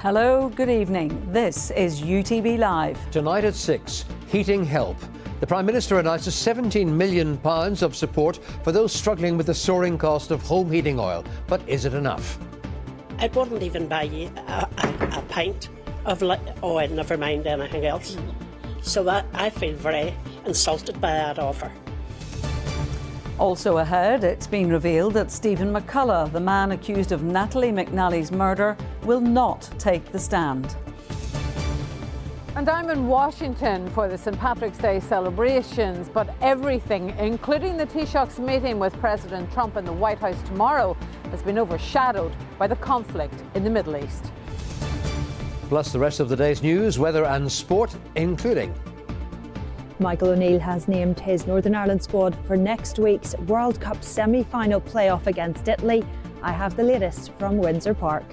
Hello, good evening. This is UTV Live. Tonight at 6, heating help. The Prime Minister announces £17 million of support for those struggling with the soaring cost of home heating oil. But is it enough? It wouldn't even buy you a pint of oil, never mind anything else. So I feel very insulted by that offer. Also ahead, it's been revealed that Stephen McCullough, the man accused of Natalie McNally's murder, will not take the stand. And I'm in Washington for the St. Patrick's Day celebrations, but everything, including the Taoiseach's meeting with President Trump in the White House tomorrow, has been overshadowed by the conflict in the Middle East. Plus the rest of the day's news, weather and sport, including... Michael O'Neill has named his Northern Ireland squad for next week's World Cup semi-final playoff against Italy. I have the latest from Windsor Park.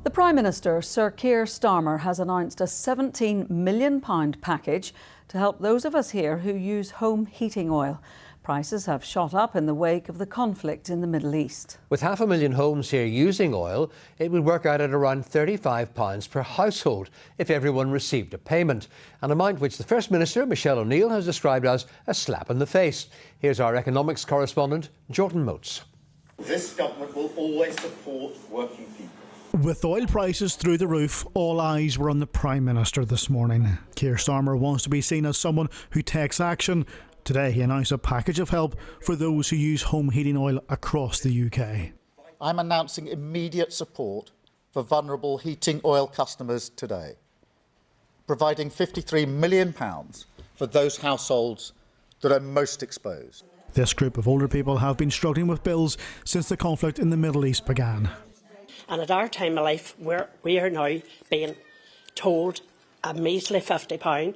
The Prime Minister, Sir Keir Starmer, has announced a £17 million package to help those of us here who use home heating oil. Prices have shot up in the wake of the conflict in the Middle East. With 500,000 homes here using oil, it would work out at around £35 per household if everyone received a payment, an amount which the First Minister, Michelle O'Neill, has described as a slap in the face. Here's our economics correspondent, Jordan Motes. This government will always support working people. With oil prices through the roof, all eyes were on the Prime Minister this morning. Keir Starmer wants to be seen as someone who takes action. Today he announced a package of help for those who use home heating oil across the UK. I'm announcing immediate support for vulnerable heating oil customers today, providing £53 million for those households that are most exposed. This group of older people have been struggling with bills since the conflict in the Middle East began. And at our time of life, we are now being told a measly £50.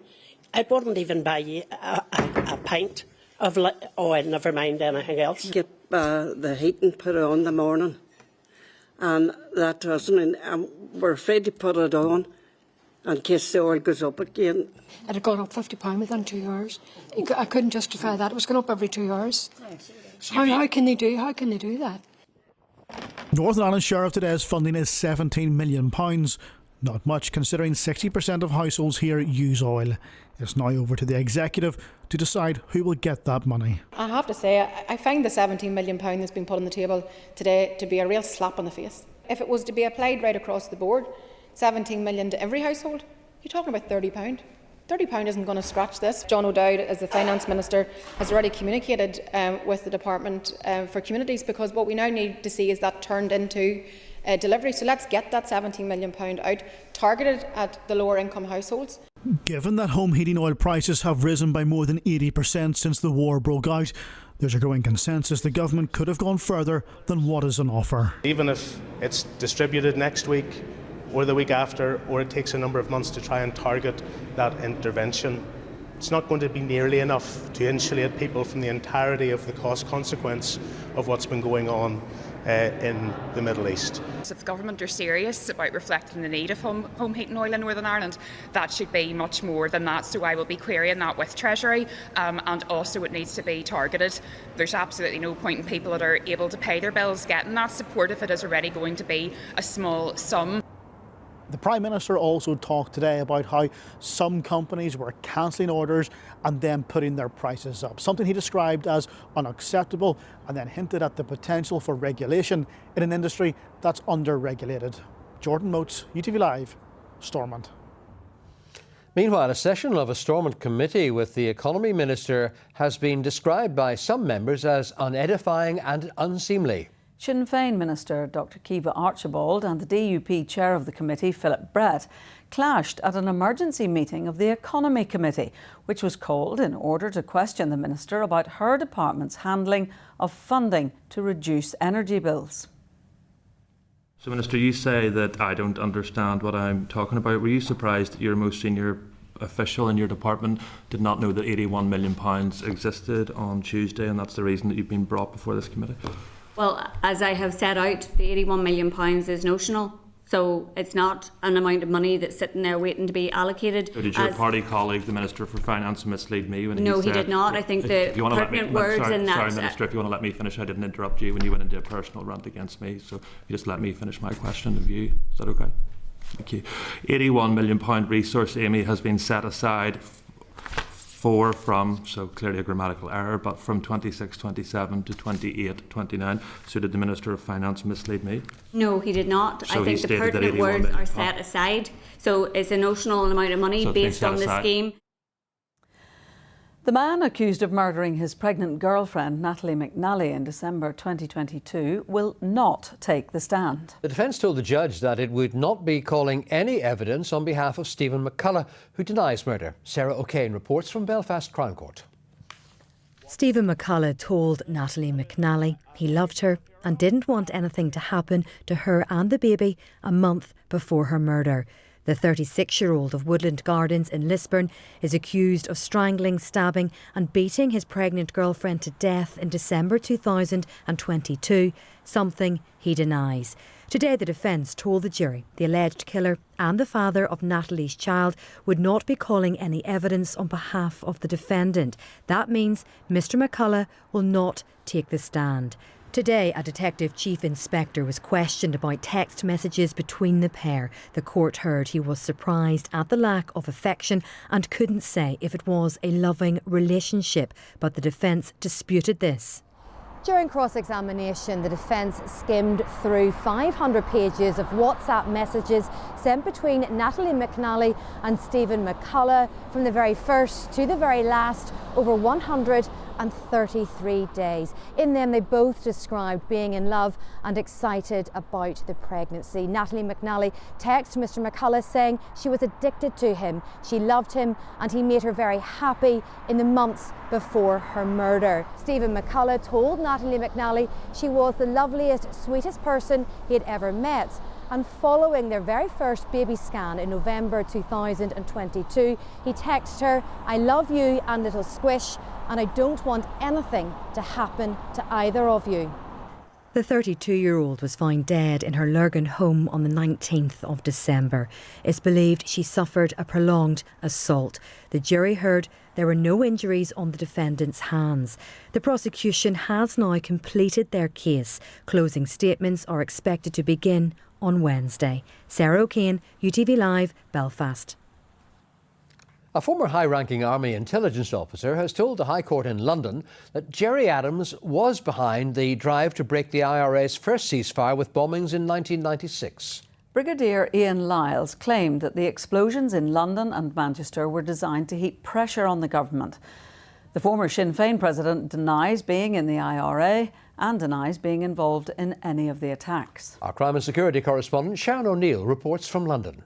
It wouldn't even buy you a pint of oil, never mind anything else. Get the heating put on in the morning, and that doesn't. We're afraid to put it on in case the oil goes up again. It had gone up £50 within 2 hours. I couldn't justify that. It was going up every 2 hours. How can they do that? Northern Ireland's share of today's funding is £17 million. Not much, considering 60% of households here use oil. It's now over to the executive to decide who will get that money. I have to say, I find the £17 million that's been put on the table today to be a real slap on the face. If it was to be applied right across the board, £17 million to every household, you're talking about £30. £30 isn't going to scratch this. John O'Dowd, as the Finance Minister, has already communicated with the Department for Communities, because what we now need to see is that turned into delivery. So let's get that £17 million out, targeted at the lower income households. Given that home heating oil prices have risen by more than 80% since the war broke out, there's a growing consensus the government could have gone further than what is on offer. Even if it's distributed next week or the week after, or it takes a number of months to try and target that intervention, it's not going to be nearly enough to insulate people from the entirety of the cost consequence of what's been going on in the Middle East. If the government are serious about reflecting the need of home heating oil in Northern Ireland, that should be much more than that. So I will be querying that with Treasury, and also it needs to be targeted. There's absolutely no point in people that are able to pay their bills getting that support if it is already going to be a small sum. The Prime Minister also talked today about how some companies were cancelling orders and then putting their prices up, something he described as unacceptable, and then hinted at the potential for regulation in an industry that's under-regulated. Jordan Motes, UTV Live, Stormont. Meanwhile, a session of a Stormont committee with the Economy Minister has been described by some members as unedifying and unseemly. Sinn Féin Minister Dr Kiva Archibald and the DUP chair of the committee, Philip Brett, clashed at an emergency meeting of the Economy Committee, which was called in order to question the minister about her department's handling of funding to reduce energy bills. So, Minister, you say that I don't understand what I'm talking about. Were you surprised that your most senior official in your department did not know that £81 million existed on Tuesday, and that's the reason that you've been brought before this committee? Well, as I have set out, the £81 million is notional. So it's not an amount of money that's sitting there waiting to be allocated. So did your party colleague, the Minister for Finance, mislead me when No, he said... he did not. I think the pertinent words in that... Sorry, Minister, if you want to let me finish, I didn't interrupt you when you went into a personal rant against me, so you just let me finish my question of you. Is that okay? Thank you. £81 million resource, Amy, has been set aside from, so clearly a grammatical error, but from 26-27 to 28-29. So did the Minister of Finance mislead me? No, he did not. So I think the pertinent words are set aside. So it's a notional amount of money based on the scheme. The man accused of murdering his pregnant girlfriend, Natalie McNally, in December 2022 will not take the stand. The defence told the judge that it would not be calling any evidence on behalf of Stephen McCullough, who denies murder. Sarah O'Kane reports from Belfast Crown Court. Stephen McCullough told Natalie McNally he loved her and didn't want anything to happen to her and the baby a month before her murder. The 36-year-old of Woodland Gardens in Lisburn is accused of strangling, stabbing and beating his pregnant girlfriend to death in December 2022, something he denies. Today the defence told the jury the alleged killer and the father of Natalie's child would not be calling any evidence on behalf of the defendant. That means Mr McCullough will not take the stand. Today, a Detective Chief Inspector was questioned about text messages between the pair. The court heard he was surprised at the lack of affection and couldn't say if it was a loving relationship, but the defence disputed this. During cross-examination, the defence skimmed through 500 pages of WhatsApp messages sent between Natalie McNally and Stephen McCullough from the very first to the very last, over 133 days. In them, they both described being in love and excited about the pregnancy. Natalie McNally texted Mr McCullough saying she was addicted to him, she loved him and he made her very happy in the months before her murder. Stephen McCullough told Natalie McNally she was the loveliest, sweetest person he had ever met. And following their very first baby scan in November 2022, he texted her, "I love you and little squish, and I don't want anything to happen to either of you." The 32-year-old was found dead in her Lurgan home on the 19th of December. It's believed she suffered a prolonged assault. The jury heard there were no injuries on the defendant's hands. The prosecution has now completed their case. Closing statements are expected to begin on Wednesday. Sarah O'Kane, UTV Live, Belfast. A former high-ranking Army intelligence officer has told the High Court in London that Gerry Adams was behind the drive to break the IRA's first ceasefire with bombings in 1996. Brigadier Ian Lyles claimed that the explosions in London and Manchester were designed to heap pressure on the government. The former Sinn Féin president denies being in the IRA and denies being involved in any of the attacks. Our crime and security correspondent Sharon O'Neill reports from London.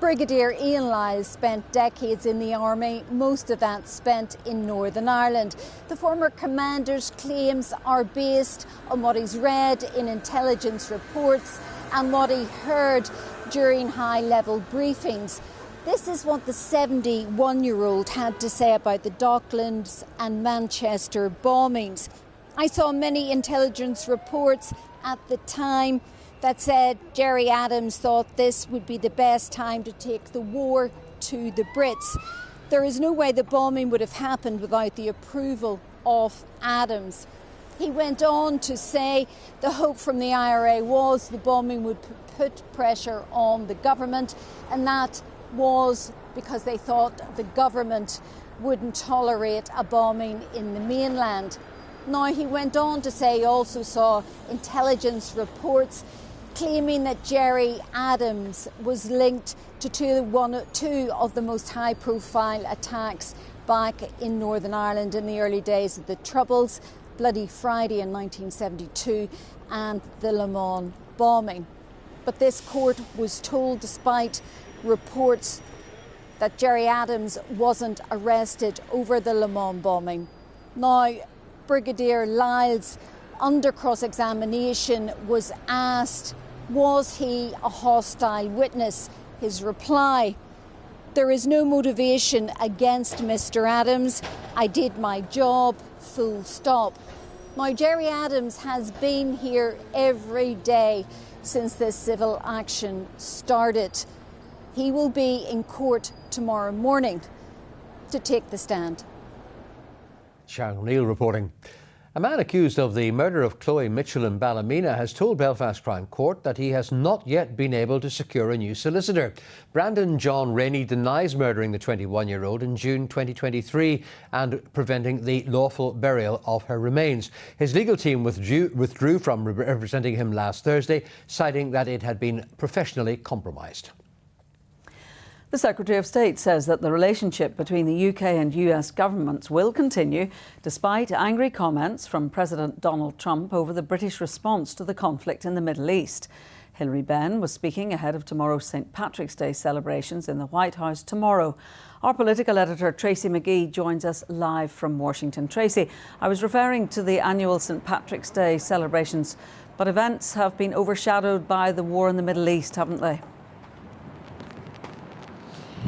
Brigadier Ian Lyles spent decades in the army, most of that spent in Northern Ireland. The former commander's claims are based on what he's read in intelligence reports and what he heard during high-level briefings. This is what the 71-year-old had to say about the Docklands and Manchester bombings. I saw many intelligence reports at the time that said Gerry Adams thought this would be the best time to take the war to the Brits. There is no way the bombing would have happened without the approval of Adams. He went on to say the hope from the IRA was the bombing would put pressure on the government, and that was because they thought the government wouldn't tolerate a bombing in the mainland. Now, he went on to say he also saw intelligence reports claiming that Gerry Adams was linked to two of the most high-profile attacks back in Northern Ireland in the early days of the Troubles, Bloody Friday in 1972 and the Le Mans bombing. But this court was told, despite reports, that Gerry Adams wasn't arrested over the Le Mans bombing. Now, Brigadier Lyles, under cross-examination, was asked, was he a hostile witness? His reply, there is no motivation against Mr. Adams. I did my job, full stop. Now, Gerry Adams has been here every day since this civil action started. He will be in court tomorrow morning to take the stand. Sharon O'Neill reporting. A man accused of the murder of Khloe Mitchell in Ballymena has told Belfast Crown Court that he has not yet been able to secure a new solicitor. Brandon John Rainey denies murdering the 21-year-old in June 2023 and preventing the lawful burial of her remains. His legal team withdrew from representing him last Thursday, citing that it had been professionally compromised. The Secretary of State says that the relationship between the UK and US governments will continue despite angry comments from President Donald Trump over the British response to the conflict in the Middle East. Hilary Benn was speaking ahead of tomorrow's St Patrick's Day celebrations in the White House tomorrow. Our political editor Tracy McGee joins us live from Washington. Tracy, I was referring to the annual St Patrick's Day celebrations, but events have been overshadowed by the war in the Middle East, haven't they?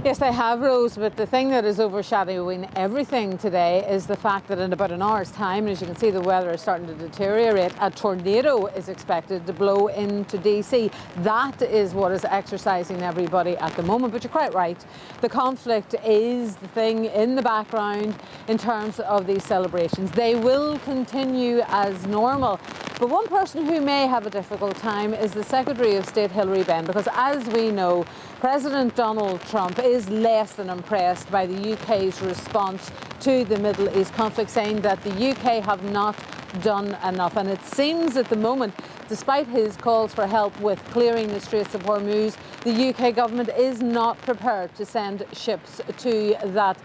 Yes, they have, Rose, but the thing that is overshadowing everything today is the fact that in about an hour's time, and as you can see, the weather is starting to deteriorate, a tornado is expected to blow into DC. That is what is exercising everybody at the moment, but you're quite right. The conflict is the thing in the background in terms of these celebrations. They will continue as normal. But one person who may have a difficult time is the Secretary of State, Hilary Benn, because as we know, President Donald Trump is less than impressed by the UK's response to the Middle East conflict, saying that the UK have not done enough. And it seems at the moment, despite his calls for help with clearing the Straits of Hormuz, the UK government is not prepared to send ships to that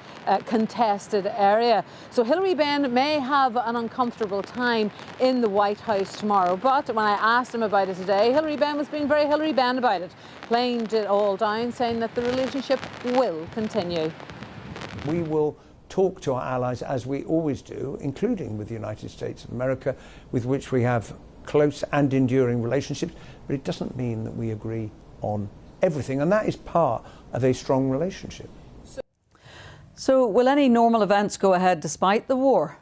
contested area. So Hilary Benn may have an uncomfortable time in the White House tomorrow. But when I asked him about it today, Hilary Benn was being very Hilary Benn about it, playing it all down, saying that the relationship will continue. We will talk to our allies as we always do, including with the United States of America, with which we have close and enduring relationships, but it doesn't mean that we agree on everything, and that is part of a strong relationship. So will any normal events go ahead despite the war?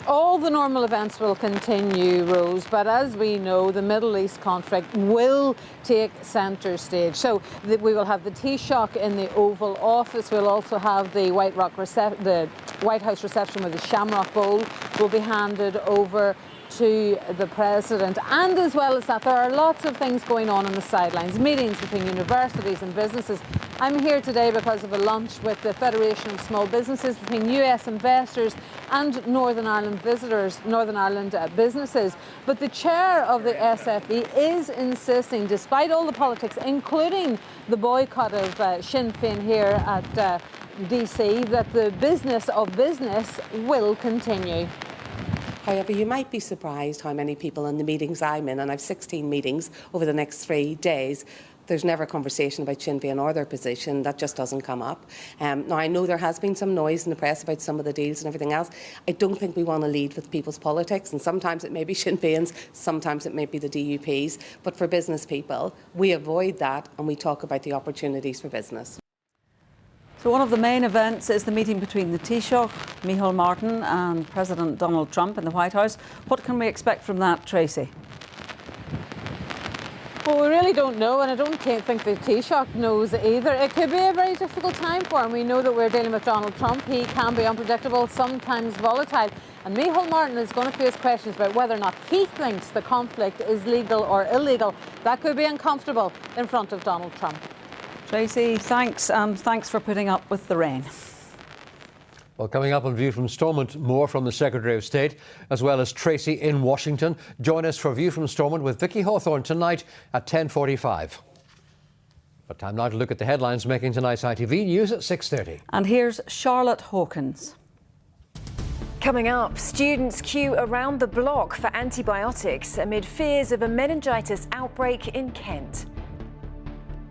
All the normal events will continue, Rose, but as we know, the Middle East conflict will take centre stage. So we will have the Taoiseach in the Oval Office. We'll also have the White House reception with the Shamrock Bowl will be handed over to the President. And as well as that, there are lots of things going on the sidelines, meetings between universities and businesses. I'm here today because of a lunch with the Federation of Small Businesses between US investors and Northern Ireland visitors, Northern Ireland businesses. But the chair of the SFE is insisting, despite all the politics, including the boycott of Sinn Féin here at DC, that the business of business will continue. However, you might be surprised how many people in the meetings I'm in, and I've 16 meetings over the next 3 days, there's never a conversation about Sinn Féin or their position. That just doesn't come up. Now, I know there has been some noise in the press about some of the deals and everything else. I don't think we want to lead with people's politics, and sometimes it may be Sinn Féin's, sometimes it may be the DUP's. But for business people, we avoid that and we talk about the opportunities for business. So one of the main events is the meeting between the Taoiseach, Micheál Martin, and President Donald Trump in the White House. What can we expect from that, Tracy? Well, we really don't know, and I don't think the Taoiseach knows either. It could be a very difficult time for him. We know that we're dealing with Donald Trump. He can be unpredictable, sometimes volatile. And Micheál Martin is going to face questions about whether or not he thinks the conflict is legal or illegal. That could be uncomfortable in front of Donald Trump. Tracy, thanks, and thanks for putting up with the rain. Well, coming up on View from Stormont, more from the Secretary of State, as well as Tracy in Washington. Join us for View from Stormont with Vicky Hawthorne tonight at 10:45. But time now to look at the headlines making tonight's ITV News at 6:30. And here's Charlotte Hawkins. Coming up, students queue around the block for antibiotics amid fears of a meningitis outbreak in Kent.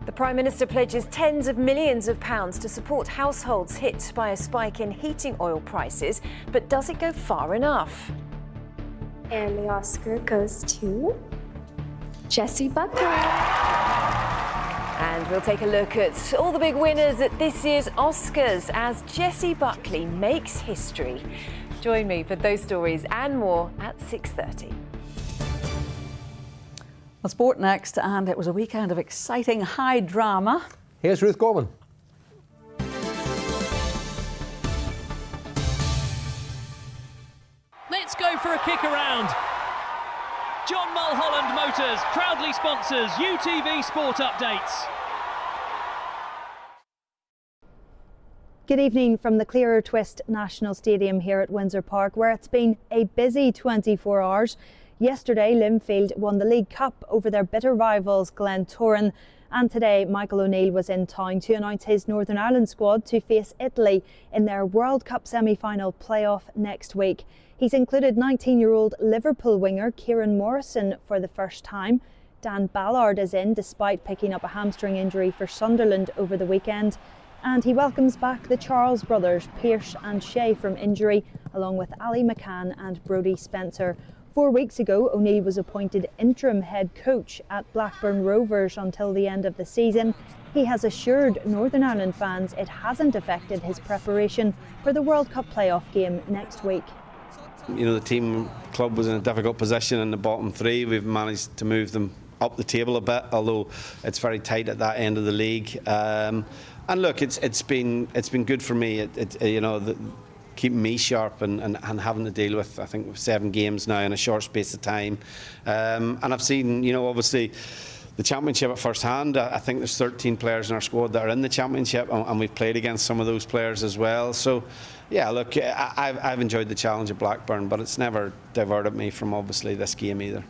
The Prime Minister pledges tens of millions of pounds to support households hit by a spike in heating oil prices, but does it go far enough? And the Oscar goes to Jessie Buckley. And we'll take a look at all the big winners at this year's Oscars as Jessie Buckley makes history. Join me for those stories and more at 6:30. Well, sport next, and it was a weekend of exciting high drama. Here's Ruth Gorman. Let's go for a kick around. John Mulholland Motors proudly sponsors UTV Sport Updates. Good evening from the Clearer Twist National Stadium here at Windsor Park, where it's been a busy 24 hours. Yesterday, Linfield won the League Cup over their bitter rivals Glentoran, and today Michael O'Neill was in town to announce his Northern Ireland squad to face Italy in their World Cup semi-final playoff next week. He's included 19-year-old Liverpool winger Kieran Morrison for the first time. Dan Ballard is in despite picking up a hamstring injury for Sunderland over the weekend. And he welcomes back the Charles brothers, Pierce and Shea, from injury, along with Ali McCann and Brodie Spencer. 4 weeks ago, O'Neill was appointed interim head coach at Blackburn Rovers until the end of the season. He has assured Northern Ireland fans it hasn't affected his preparation for the World Cup playoff game next week. You know, the club was in a difficult position in the bottom three. We've managed to move them up the table a bit, although it's very tight at that end of the league. And look, it's been good for me. Keeping me sharp and having to deal with, I think, 7 games now in a short space of time. And I've seen, obviously the Championship at first hand. I think there's 13 players in our squad that are in the Championship, and we've played against some of those players as well. So, yeah, look, I've enjoyed the challenge at Blackburn, but it's never diverted me from obviously this game either.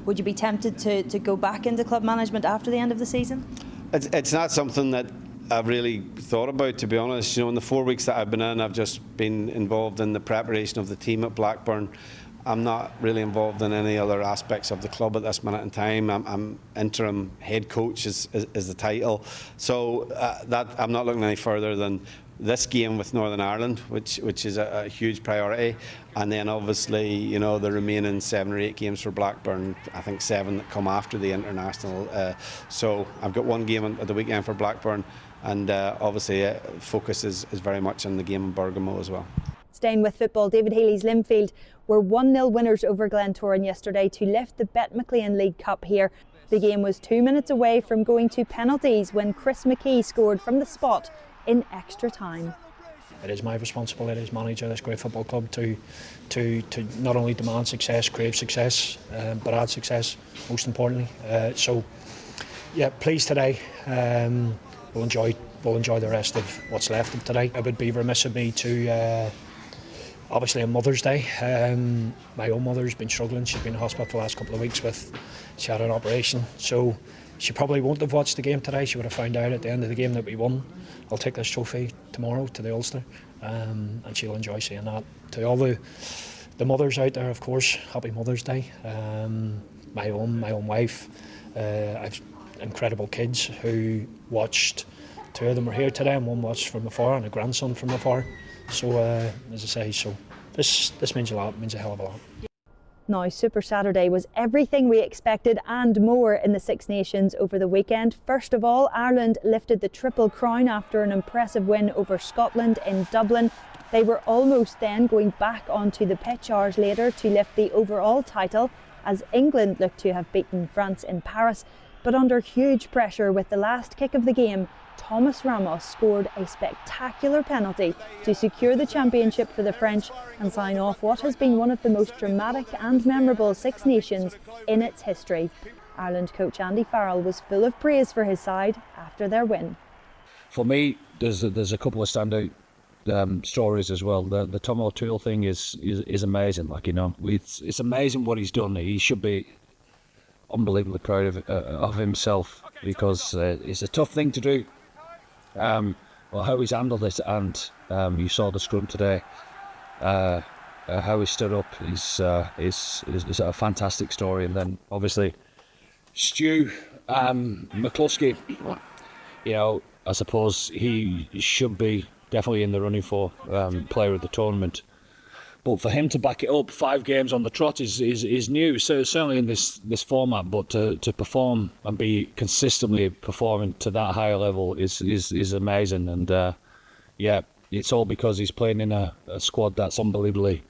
Would you be tempted to go back into club management after the end of the season? It's not something that I've really thought about, to be honest. In the 4 weeks that I've been in, I've just been involved in the preparation of the team at Blackburn. I'm not really involved in any other aspects of the club at this minute in time. I'm interim head coach is the title. So I'm not looking any further than this game with Northern Ireland, which is a huge priority, and then obviously the remaining 7 or 8 games for Blackburn. I think 7 that come after the international. So I've got 1 game at the weekend for Blackburn, and obviously focus is very much on the game in Bergamo as well. Staying with football, David Healy's Linfield were 1-0 winners over Glentoran yesterday to lift the Bet McLean League Cup here. The game was 2 minutes away from going to penalties when Chris McKee scored from the spot in extra time. It is my responsibility as manager of this great football club to not only demand success, crave success, but add success, most importantly. So, yeah, pleased today. We'll enjoy the rest of what's left of today. It would be remiss of me to, obviously on Mother's Day, my own mother's been struggling. She's been in hospital for the last couple of weeks she had an operation. So she probably won't have watched the game today. She would have found out at the end of the game that we won. I'll take this trophy tomorrow to the Ulster, and she'll enjoy seeing that. To all the mothers out there, of course, happy Mother's Day. My own wife. I've incredible kids who watched. 2 of them are here today, and 1 watched from afar, and a grandson from afar. So, as I say, this means a lot. It means a hell of a lot. Now, Super Saturday was everything we expected and more in the Six Nations over the weekend. First of all, Ireland lifted the Triple Crown after an impressive win over Scotland in Dublin. They were almost then going back onto the pitch hours later to lift the overall title, as England looked to have beaten France in Paris. But under huge pressure with the last kick of the game, Thomas Ramos scored a spectacular penalty to secure the championship for the French and sign off what has been one of the most dramatic and memorable Six Nations in its history. Ireland coach Andy Farrell was full of praise for his side after their win. For me, there's a couple of standout stories as well. The Tom O'Toole thing is amazing. It's amazing what he's done. He should be unbelievably proud of himself, because it's a tough thing to do. How he's handled it, and you saw the scrum today. How he stood up is a fantastic story. And then obviously Stu McCluskey, I suppose he should be definitely in the running for player of the tournament. But for him to back it up 5 games on the trot is new, so certainly in this format. But to perform and be consistently performing to that higher level is amazing. And it's all because he's playing in a squad that's unbelievably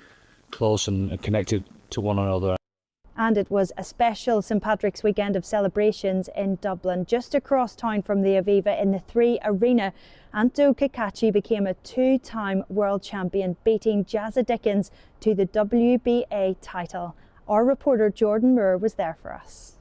close and connected to one another. And it was a special St Patrick's weekend of celebrations in Dublin. Just across town from the Aviva in the 3 Arena, Anto Cacace became a 2-time world champion, beating Jazza Dickens to the WBA title. Our reporter Jordan Moore was there for us.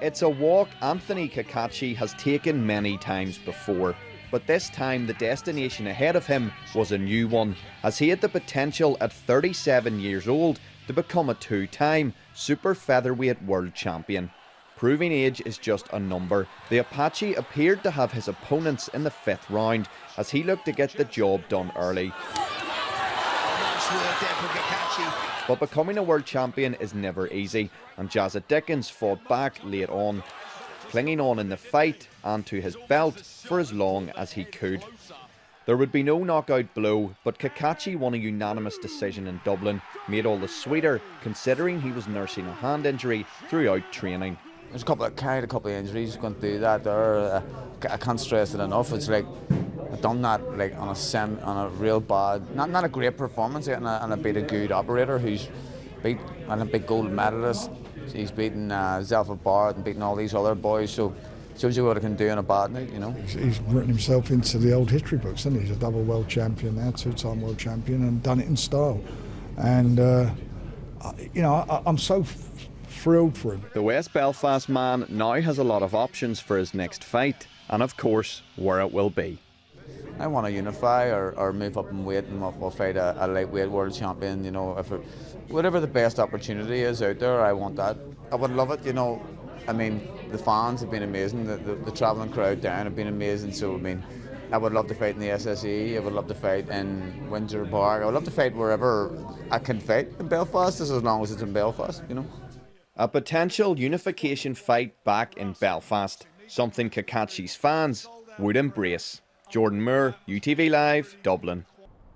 It's a walk Anthony Cacace has taken many times before, but this time the destination ahead of him was a new one, as he had the potential at 37 years old to become a 2-time super featherweight world champion. Proving age is just a number. The Apache appeared to have his opponents in the 5th round as he looked to get the job done early. But becoming a world champion is never easy, and Jazza Dickens fought back late on, clinging on in the fight and to his belt for as long as he could. There would be no knockout blow, but Cacace won a unanimous decision in Dublin, made all the sweeter considering he was nursing a hand injury throughout training. There's carried a couple of injuries going through that there. I can't stress it enough. It's like I've done that like on a real bad, not a great performance, and I beat a good operator who's beat and a big gold medalist. He's beaten Zelfa Barrett and beaten all these other boys. So shows you what I can do on a bad night, you know. He's written himself into the old history books, hasn't he? He's a double world champion now, 2-time world champion, and done it in style. And you know, I'm so thrilled for him. The West Belfast man now has a lot of options for his next fight, and of course, where it will be. I want to unify or move up in weight, and we'll fight a lightweight world champion. You know, whatever the best opportunity is out there, I want that. I would love it, you know. I mean, the fans have been amazing. The travelling crowd down have been amazing. So I mean, I would love to fight in the SSE. I would love to fight in Windsor Park. I would love to fight wherever I can fight in Belfast, as long as it's in Belfast, you know. A potential unification fight back in Belfast, something Cacace's fans would embrace. Jordan Moore, UTV Live, Dublin.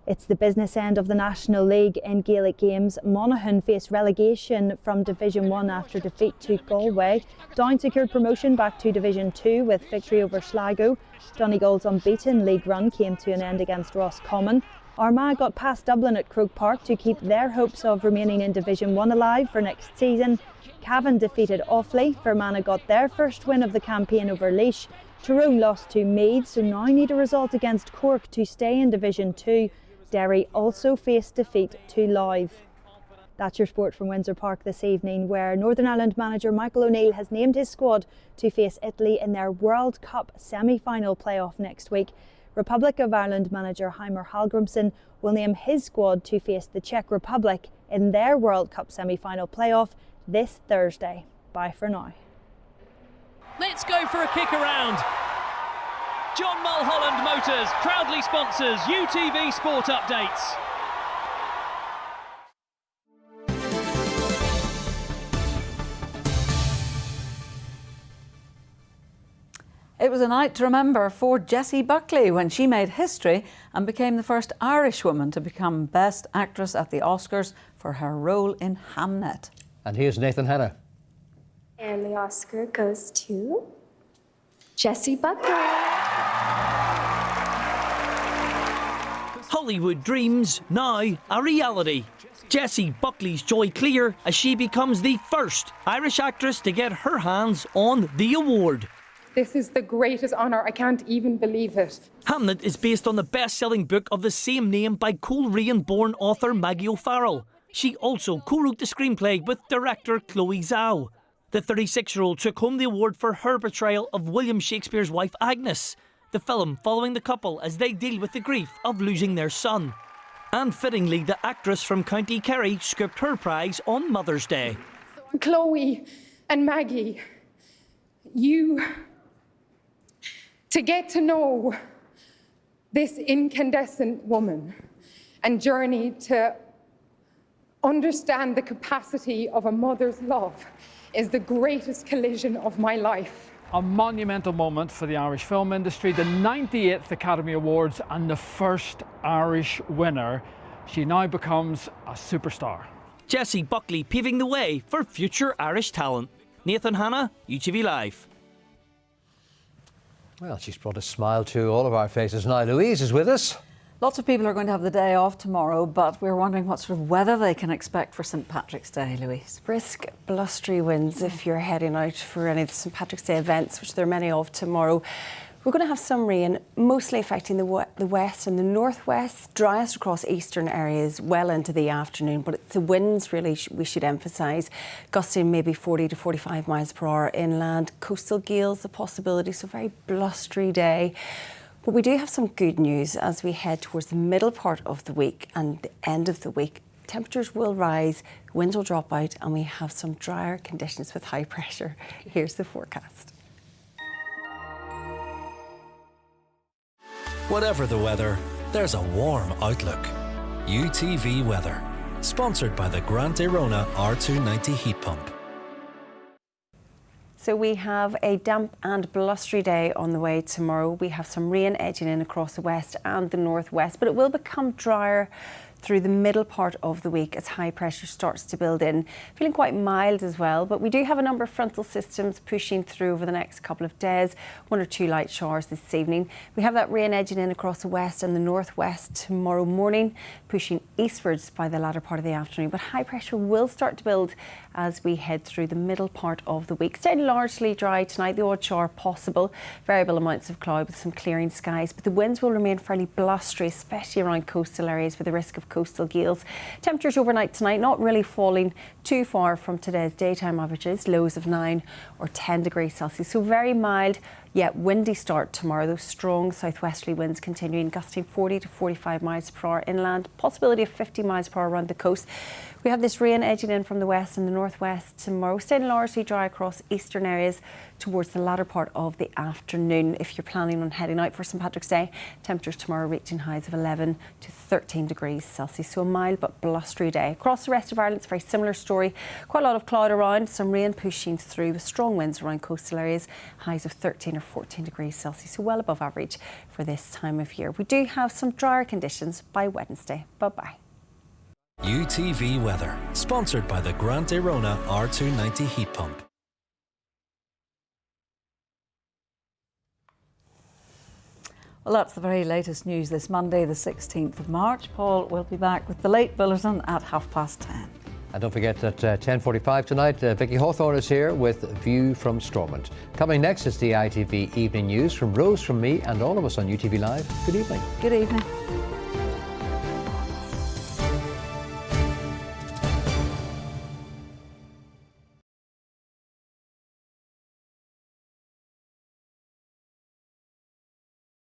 It's the business end of the National League in Gaelic games. Monaghan faced relegation from Division 1 after defeat to Galway. Down secured promotion back to Division 2 with victory over Sligo. Donegal's unbeaten league run came to an end against Roscommon. Armagh got past Dublin at Croke Park to keep their hopes of remaining in Division 1 alive for next season. Cavan defeated Offaly. Fermanagh got their first win of the campaign over Laois. Tyrone lost to Meath, so now need a result against Cork to stay in Division 2. Derry also faced defeat to Louth. That's your sport from Windsor Park this evening, where Northern Ireland manager Michael O'Neill has named his squad to face Italy in their World Cup semi-final playoff next week. Republic of Ireland manager Heimer Hallgrimsson will name his squad to face the Czech Republic in their World Cup semi-final playoff this Thursday. Bye for now. Let's go for a kick around. John Mulholland Motors proudly sponsors UTV Sport Updates. It was a night to remember for Jessie Buckley when she made history and became the first Irish woman to become Best Actress at the Oscars for her role in Hamnet. And here's Nathan Hanna. And the Oscar goes to Jessie Buckley. Hollywood dreams, now a reality. Jessie Buckley's joy clear as she becomes the first Irish actress to get her hands on the award. This is the greatest honour, I can't even believe it. Hamnet is based on the best-selling book of the same name by Coleraine-born author Maggie O'Farrell. She also co-wrote the screenplay with director Chloe Zhao. The 36-year-old took home the award for her portrayal of William Shakespeare's wife Agnes, the film following the couple as they deal with the grief of losing their son. And fittingly, the actress from County Kerry scooped her prize on Mother's Day. Chloe and Maggie, to get to know this incandescent woman and journey to understand the capacity of a mother's love is the greatest collision of my life. A monumental moment for the Irish film industry, the 98th Academy Awards and the first Irish winner. She now becomes a superstar. Jessie Buckley paving the way for future Irish talent. Nathan Hanna, UTV Live. Well, she's brought a smile to all of our faces now. Louise is with us. Lots of people are going to have the day off tomorrow, but we're wondering what sort of weather they can expect for St Patrick's Day, Louise. Brisk, blustery winds if you're heading out for any of the St Patrick's Day events, which there are many of tomorrow. We're going to have some rain, mostly affecting the west and the northwest, driest across eastern areas well into the afternoon. But it's the winds really we should emphasise, gusting maybe 40 to 45 miles per hour inland. Coastal gales a possibility, so very blustery day. But we do have some good news as we head towards the middle part of the week and the end of the week. Temperatures will rise, winds will drop out, and we have some drier conditions with high pressure. Here's the forecast. Whatever the weather, there's a warm outlook. UTV Weather, sponsored by the Grant Arona R290 heat pump. So we have a damp and blustery day on the way tomorrow. We have some rain edging in across the west and the northwest, but it will become drier through the middle part of the week as high pressure starts to build in. Feeling quite mild as well, but we do have a number of frontal systems pushing through over the next couple of days. 1 or 2 light showers this evening. We have that rain edging in across the west and the northwest tomorrow morning, pushing eastwards by the latter part of the afternoon. But high pressure will start to build as we head through the middle part of the week. Staying largely dry tonight, the odd shower possible. Variable amounts of cloud with some clearing skies, but the winds will remain fairly blustery, especially around coastal areas with the risk of coastal gales. Temperatures overnight tonight not really falling too far from today's daytime averages, lows of 9 or 10 degrees Celsius. So very mild yet windy start tomorrow. Those strong southwesterly winds continuing, gusting 40 to 45 miles per hour inland, possibility of 50 miles per hour around the coast. We have this rain edging in from the west and the northwest tomorrow, staying largely dry across eastern areas towards the latter part of the afternoon. If you're planning on heading out for St Patrick's Day, temperatures tomorrow reaching highs of 11 to 13 degrees Celsius. So a mild but blustery day. Across the rest of Ireland, it's a very similar story. Quite a lot of cloud around, some rain pushing through with strong winds around coastal areas, highs of 13 or 14 degrees Celsius, so well above average for this time of year. We do have some drier conditions by Wednesday. Bye-bye. UTV Weather, sponsored by the Grant Arona R290 heat pump. Well, that's the very latest news this Monday, the 16th of March. Paul will be back with the late bulletin at 10:30. And don't forget at 10:45 tonight, Vicky Hawthorne is here with View from Stormont. Coming next is the ITV Evening News from Rose, from me and all of us on UTV Live. Good evening. Good evening.